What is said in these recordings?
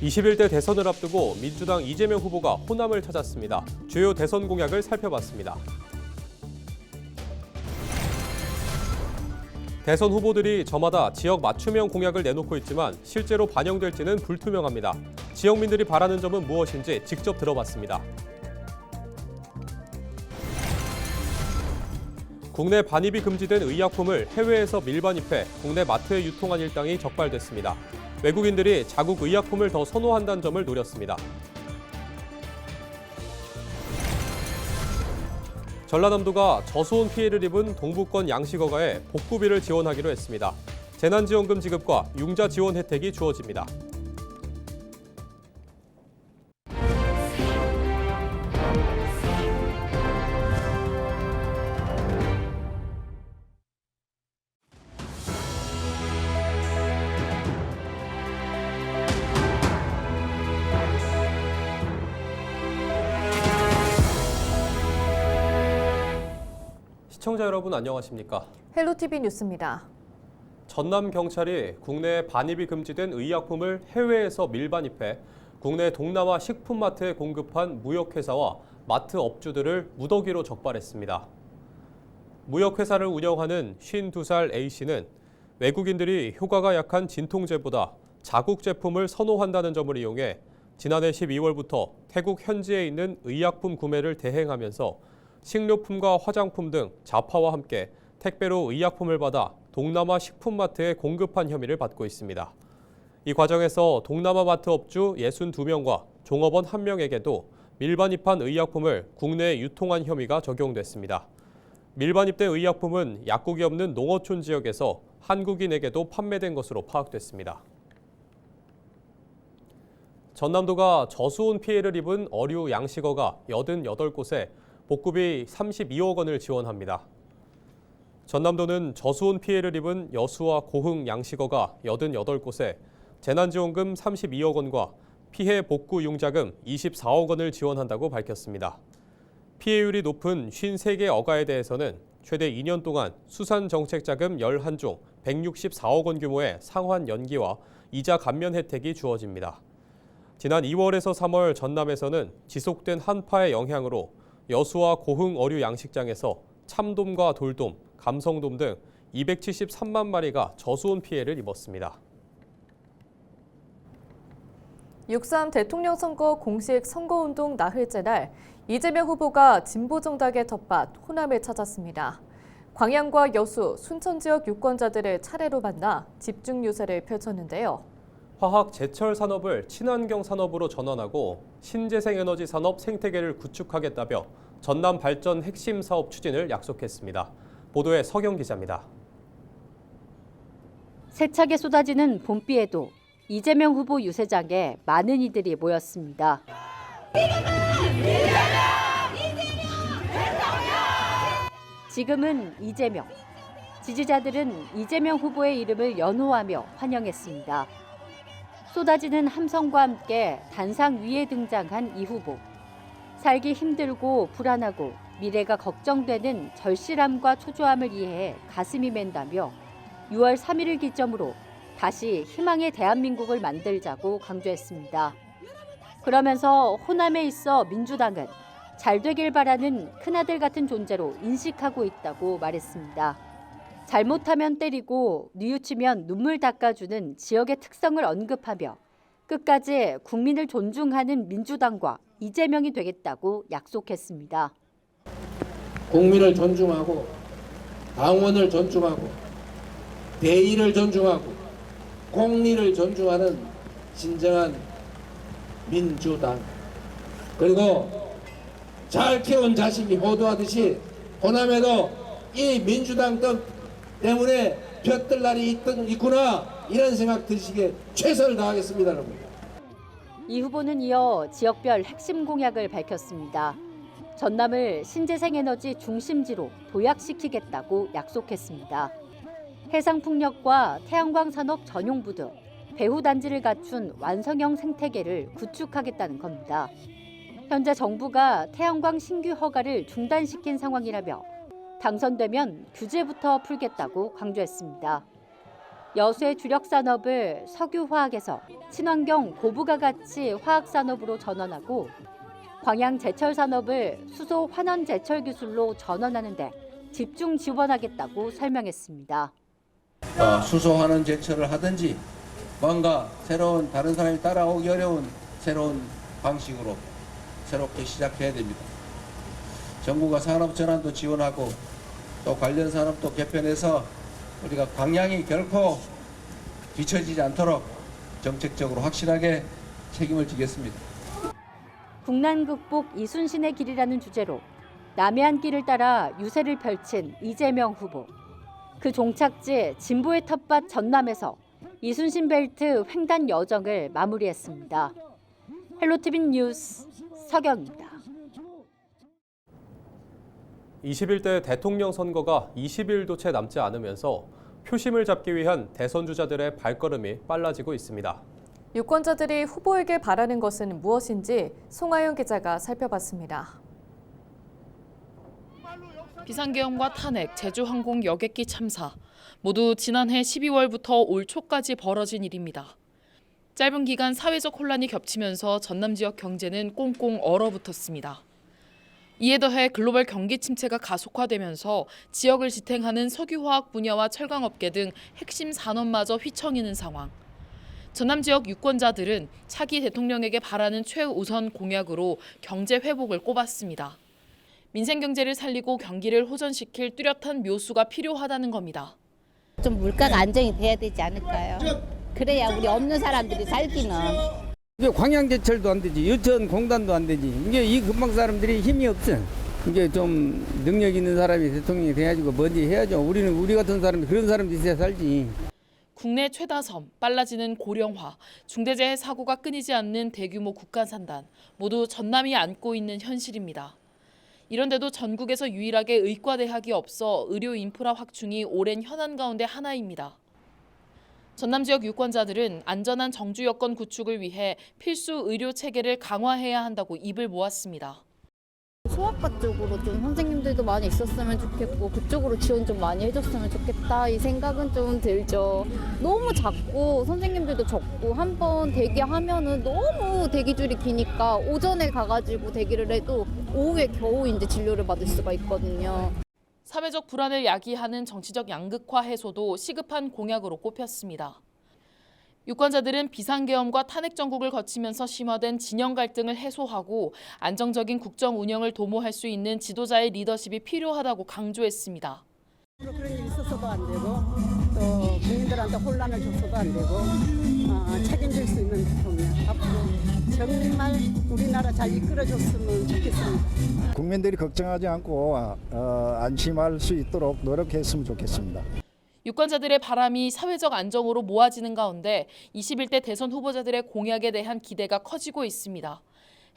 (21대) 대선을 앞두고 민주당 이재명 후보가 호남을 찾았습니다. 주요 대선 공약을 살펴봤습니다. 대선 후보들이 저마다 지역 맞춤형 공약을 내놓고 있지만 실제로 반영될지는 불투명합니다. 지역민들이 바라는 점은 무엇인지 직접 들어봤습니다. 국내 반입이 금지된 의약품을 해외에서 밀반입해 국내 마트에 유통한 일당이 적발됐습니다. 외국인들이 자국 의약품을 더 선호한다는 점을 노렸습니다. 전라남도가 저수온 피해를 입은 동부권 양식어가에 복구비를 지원하기로 했습니다. 재난지원금 지급과 융자 지원 혜택이 주어집니다. 시청자 여러분 안녕하십니까? 헬로티비 뉴스입니다. 전남경찰이 국내에 반입이 금지된 의약품을 해외에서 밀반입해 국내 동남아 식품마트에 공급한 무역회사와 마트 업주들을 무더기로 적발했습니다. 무역회사를 운영하는 52살 A씨는 외국인들이 효과가 약한 진통제보다 자국 제품을 선호한다는 점을 이용해 지난해 12월부터 태국 현지에 있는 의약품 구매를 대행하면서 식료품과 화장품 등 자파와 함께 택배로 의약품을 받아 동남아 식품마트에 공급한 혐의를 받고 있습니다. 이 과정에서 동남아 마트 업주 62명과 종업원 1명에게도 밀반입한 의약품을 국내에 유통한 혐의가 적용됐습니다. 밀반입된 의약품은 약국이 없는 농어촌 지역에서 한국인에게도 판매된 것으로 파악됐습니다. 전남도가 저수온 피해를 입은 어류 양식어가 88곳에 복구비 32억 원을 지원합니다. 전남도는 저수온 피해를 입은 여수와 고흥 양식어가 88곳에 재난지원금 32억 원과 피해 복구 융자금 24억 원을 지원한다고 밝혔습니다. 피해율이 높은 53개 어가에 대해서는 최대 2년 동안 수산정책자금 11종 164억 원 규모의 상환 연기와 이자 감면 혜택이 주어집니다. 지난 2월에서 3월 전남에서는 지속된 한파의 영향으로 여수와 고흥 어류 양식장에서 참돔과 돌돔, 감성돔 등 273만 마리가 저수온 피해를 입었습니다. 6.3 대통령 선거 공식 선거운동 나흘째 날 이재명 후보가 진보정당의 텃밭 호남을 찾았습니다. 광양과 여수, 순천 지역 유권자들을 차례로 만나 집중 유세를 펼쳤는데요. 화학 제철 산업을 친환경 산업으로 전환하고 신재생에너지 산업 생태계를 구축하겠다며 전남 발전 핵심 사업 추진을 약속했습니다. 보도에 서경 기자입니다. 세차게 쏟아지는 봄비에도 이재명 후보 유세장에 많은 이들이 모였습니다. 지금은 이재명. 지지자들은 이재명 후보의 이름을 연호하며 환영했습니다. 쏟아지는 함성과 함께 단상 위에 등장한 이 후보. 살기 힘들고 불안하고 미래가 걱정되는 절실함과 초조함을 이해해 가슴이 맨다며 6월 3일을 기점으로 다시 희망의 대한민국을 만들자고 강조했습니다. 그러면서 호남에 있어 민주당은 잘 되길 바라는 큰아들 같은 존재로 인식하고 있다고 말했습니다. 잘못하면 때리고 뉘우치면 눈물 닦아주는 지역의 특성을 언급하며 끝까지 국민을 존중하는 민주당과 이재명이 되겠다고 약속했습니다. 국민을 존중하고 당원을 존중하고 대의를 존중하고 공리를 존중하는 진정한 민주당. 그리고 잘 키운 자식이 호도하듯이 호남에도 이 민주당 때문에 볕들 날이 있구나 이런 생각 드시기에 최선을 다하겠습니다. 여러분. 이 후보는 이어 지역별 핵심 공약을 밝혔습니다. 전남을 신재생에너지 중심지로 도약시키겠다고 약속했습니다. 해상풍력과 태양광 산업 전용부 등 배후단지를 갖춘 완성형 생태계를 구축하겠다는 겁니다. 현재 정부가 태양광 신규 허가를 중단시킨 상황이라며 당선되면 규제부터 풀겠다고 강조했습니다. 여수의 주력 산업을 석유화학에서 친환경 고부가 가치 화학산업으로 전환하고 광양 제철 산업을 수소 환원 제철 기술로 전환하는 데 집중 지원하겠다고 설명했습니다. 수소 환원 제철을 하든지 뭔가 새로운 다른 사람이 따라오기 어려운 새로운 방식으로 새롭게 시작해야 됩니다. 정부가 산업 전환도 지원하고 또 관련 산업도 개편해서 우리가 광양이 결코 뒤처지지 않도록 정책적으로 확실하게 책임을 지겠습니다. 국난 극복 이순신의 길이라는 주제로 남해안길을 따라 유세를 펼친 이재명 후보. 그 종착지 진보의 텃밭 전남에서 이순신 벨트 횡단 여정을 마무리했습니다. 헬로티비 뉴스 서경입니다. 21대 대통령 선거가 20일도 채 남지 않으면서 표심을 잡기 위한 대선 주자들의 발걸음이 빨라지고 있습니다. 유권자들이 후보에게 바라는 것은 무엇인지 송하영 기자가 살펴봤습니다. 비상계엄과 탄핵, 제주항공 여객기 참사 모두 지난해 12월부터 올 초까지 벌어진 일입니다. 짧은 기간 사회적 혼란이 겹치면서 전남 지역 경제는 꽁꽁 얼어붙었습니다. 이에 더해 글로벌 경기 침체가 가속화되면서 지역을 지탱하는 석유화학 분야와 철강업계 등 핵심 산업마저 휘청이는 상황. 전남 지역 유권자들은 차기 대통령에게 바라는 최우선 공약으로 경제 회복을 꼽았습니다. 민생 경제를 살리고 경기를 호전시킬 뚜렷한 묘수가 필요하다는 겁니다. 좀 물가가 안정이 돼야 되지 않을까요? 그래야 우리 없는 사람들이 살기는. 이게 광양제철도 안 되지, 여천공단도 안 되지. 이게 이 근방 사람들이 힘이 없어. 이게 좀 능력 있는 사람이 대통령이 돼가지고 뭔지 해야죠. 우리 같은 사람이 그런 사람도 있어야 살지. 국내 최다섬, 빨라지는 고령화, 중대재해 사고가 끊이지 않는 대규모 국가산단, 모두 전남이 안고 있는 현실입니다. 이런데도 전국에서 유일하게 의과대학이 없어 의료 인프라 확충이 오랜 현안 가운데 하나입니다. 전남 지역 유권자들은 안전한 정주 여건 구축을 위해 필수 의료 체계를 강화해야 한다고 입을 모았습니다. 소아과 쪽으로 좀 선생님들도 많이 있었으면 좋겠고 그쪽으로 지원 좀 많이 해줬으면 좋겠다 이 생각은 좀 들죠. 너무 작고 선생님들도 적고 한번 대기하면은 너무 대기줄이 기니까 오전에 가가지고 대기를 해도 오후에 겨우 이제 진료를 받을 수가 있거든요. 사회적 불안을 야기하는 정치적 양극화 해소도 시급한 공약으로 꼽혔습니다. 유권자들은 비상계엄과 탄핵 정국을 거치면서 심화된 진영 갈등을 해소하고 안정적인 국정 운영을 도모할 수 있는 지도자의 리더십이 필요하다고 강조했습니다. 그런 일이 있어서도 안 되고 또 국민들한테 혼란을 줘서도 안 되고 책임질 수 있는 대통령 앞으로 정말 우리나라 잘 이끌어줬으면 좋겠습니다. 국민들이 걱정하지 않고 안심할 수 있도록 노력했으면 좋겠습니다. 유권자들의 바람이 사회적 안정으로 모아지는 가운데 21대 대선 후보자들의 공약에 대한 기대가 커지고 있습니다.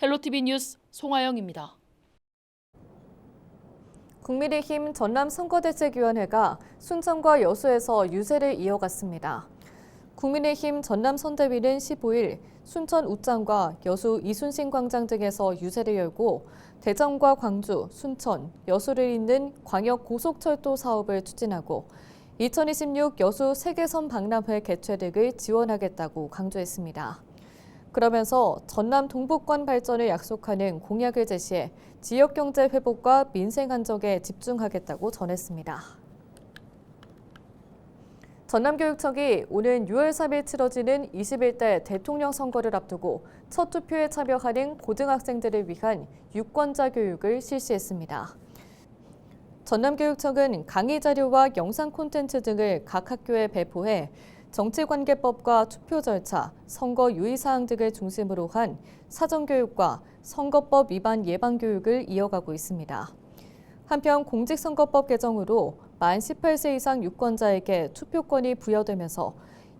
헬로티비 뉴스 송하영입니다. 국민의힘 전남 선거대책위원회가 순천과 여수에서 유세를 이어갔습니다. 국민의힘 전남 선대위는 15일 순천 웃장과 여수 이순신 광장 등에서 유세를 열고 대전과 광주, 순천, 여수를 잇는 광역 고속철도 사업을 추진하고 2026 여수 세계선 박람회 개최 등을 지원하겠다고 강조했습니다. 그러면서 전남 동북권 발전을 약속하는 공약을 제시해 지역경제 회복과 민생 안정에 집중하겠다고 전했습니다. 전남교육청이 오는 6월 3일 치러지는 21대 대통령 선거를 앞두고 첫 투표에 참여하는 고등학생들을 위한 유권자 교육을 실시했습니다. 전남교육청은 강의 자료와 영상 콘텐츠 등을 각 학교에 배포해 정치관계법과 투표 절차, 선거 유의사항 등을 중심으로 한 사전교육과 선거법 위반 예방교육을 이어가고 있습니다. 한편 공직선거법 개정으로 만 18세 이상 유권자에게 투표권이 부여되면서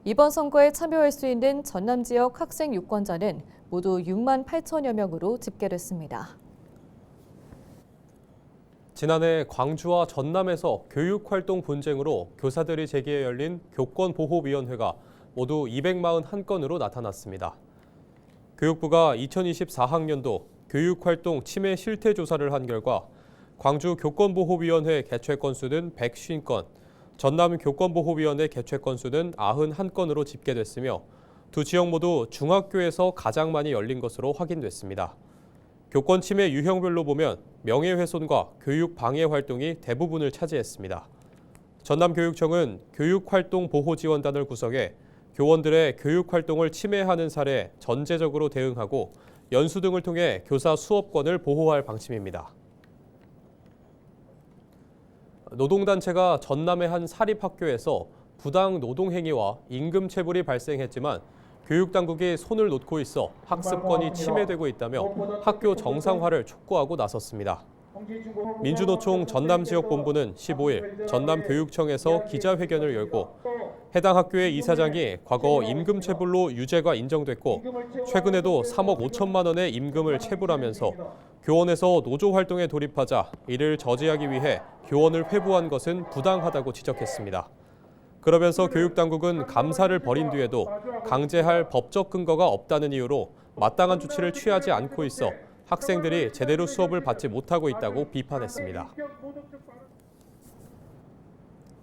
이번 선거에 참여할 수 있는 전남 지역 학생 유권자는 모두 6만 8천여 명으로 집계됐습니다. 지난해 광주와 전남에서 교육활동 분쟁으로 교사들이 제기해 열린 교권보호위원회가 모두 241건으로 나타났습니다. 교육부가 2024학년도 교육활동 침해 실태 조사를 한 결과 광주 교권보호위원회 개최 건수는 150건, 전남교권보호위원회 개최 건수는 91건으로 집계됐으며 두 지역 모두 중학교에서 가장 많이 열린 것으로 확인됐습니다. 교권 침해 유형별로 보면 명예훼손과 교육 방해 활동이 대부분을 차지했습니다. 전남교육청은 교육활동보호지원단을 구성해 교원들의 교육활동을 침해하는 사례에 전제적으로 대응하고 연수 등을 통해 교사 수업권을 보호할 방침입니다. 노동단체가 전남의 한 사립학교에서 부당 노동행위와 임금체불이 발생했지만 교육당국이 손을 놓고 있어 학습권이 침해되고 있다며 학교 정상화를 촉구하고 나섰습니다. 민주노총 전남지역본부는 15일 전남교육청에서 기자회견을 열고 해당 학교의 이사장이 과거 임금체불로 유죄가 인정됐고 최근에도 3억 5천만 원의 임금을 체불하면서 교원에서 노조활동에 돌입하자 이를 저지하기 위해 교원을 회부한 것은 부당하다고 지적했습니다. 그러면서 교육당국은 감사를 벌인 뒤에도 강제할 법적 근거가 없다는 이유로 마땅한 조치를 취하지 않고 있어 학생들이 제대로 수업을 받지 못하고 있다고 비판했습니다.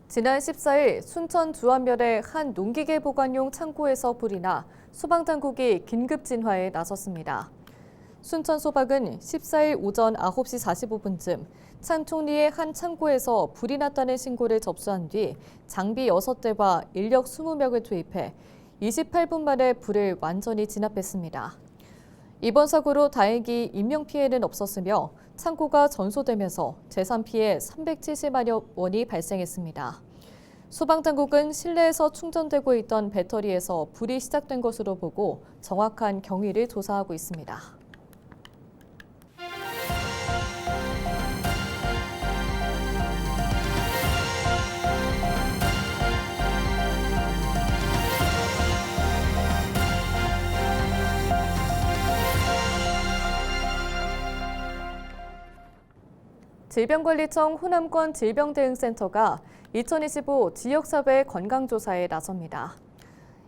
지난 14일 순천 주안면의 한 농기계 보관용 창고에서 불이 나 소방당국이 긴급 진화에 나섰습니다. 순천 소방은 14일 오전 9시 45분쯤 창촌리의 한 창고에서 불이 났다는 신고를 접수한 뒤 장비 6대와 인력 20명을 투입해 28분 만에 불을 완전히 진압했습니다. 이번 사고로 다행히 인명피해는 없었으며 창고가 전소되면서 재산 피해 370만여 원이 발생했습니다. 소방당국은 실내에서 충전되고 있던 배터리에서 불이 시작된 것으로 보고 정확한 경위를 조사하고 있습니다. 질병관리청 호남권 질병대응센터가 2025 지역사회 건강조사에 나섭니다.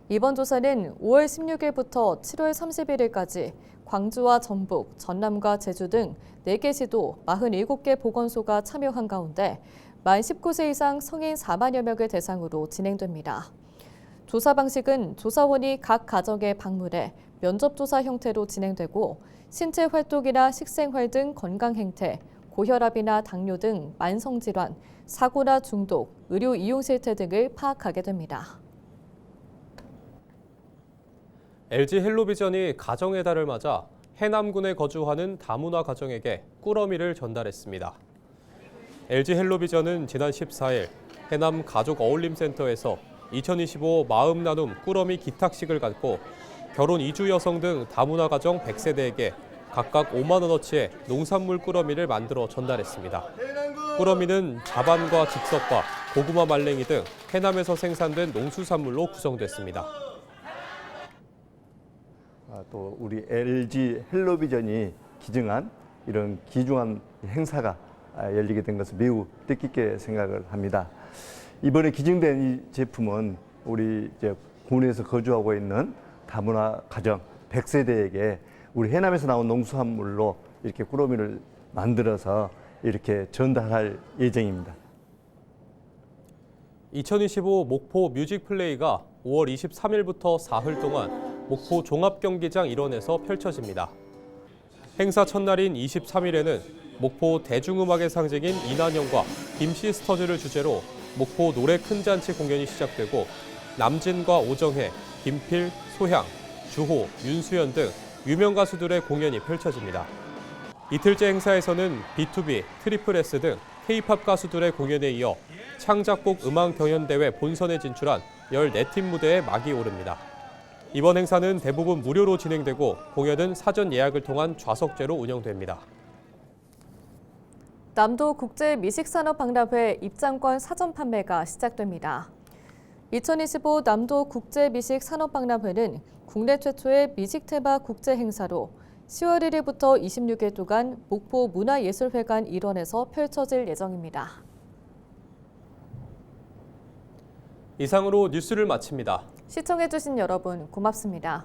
이번 조사는 5월 16일부터 7월 31일까지 광주와 전북, 전남과 제주 등 4개 시도 47개 보건소가 참여한 가운데 만 19세 이상 성인 4만여 명을 대상으로 진행됩니다. 조사 방식은 조사원이 각 가정에 방문해 면접조사 형태로 진행되고 신체 활동이나 식생활 등 건강 행태, 고혈압이나 당뇨 등 만성질환, 사고나 중독, 의료 이용 실태 등을 파악하게 됩니다. LG 헬로비전이 가정의 달을 맞아 해남군에 거주하는 다문화 가정에게 꾸러미를 전달했습니다. LG 헬로비전은 지난 14일 해남 가족 어울림센터에서 2025 마음 나눔 꾸러미 기탁식을 갖고 결혼 이주 여성 등 다문화 가정 100세대에게 각각 5만 원어치의 농산물 꾸러미를 만들어 전달했습니다. 꾸러미는 자반과 즉석과 고구마 말랭이 등 해남에서 생산된 농수산물로 구성됐습니다. 또 우리 LG 헬로비전이 기증한 이런 귀중한 행사가 열리게 된 것을 매우 뜻깊게 생각을 합니다. 이번에 기증된 이 제품은 우리 이제 군에서 거주하고 있는 다문화 가정 100세대에게 우리 해남에서 나온 농수산물로 이렇게 꾸러미를 만들어서 이렇게 전달할 예정입니다. 2025 목포 뮤직플레이가 5월 23일부터 사흘 동안 목포 종합경기장 일원에서 펼쳐집니다. 행사 첫날인 23일에는 목포 대중음악의 상징인 이난영과 김시스터즈를 주제로 목포 노래 큰 잔치 공연이 시작되고 남진과 오정혜, 김필, 소향, 주호, 윤수연 등 유명 가수들의 공연이 펼쳐집니다. 이틀째 행사에서는 B2B, 트리플 S 등 K-팝 가수들의 공연에 이어 창작곡 음악 경연대회 본선에 진출한 14팀 무대에 막이 오릅니다. 이번 행사는 대부분 무료로 진행되고 공연은 사전 예약을 통한 좌석제로 운영됩니다. 남도 국제 미식산업 박람회 입장권 사전 판매가 시작됩니다. 2025 남도 국제 미식 산업 박람회는 국내 최초의 미식 테마 국제 행사로 10월 1일부터 26일 동안 목포 문화예술회관 일원에서 펼쳐질 예정입니다. 이상으로 뉴스를 마칩니다. 시청해주신 여러분 고맙습니다.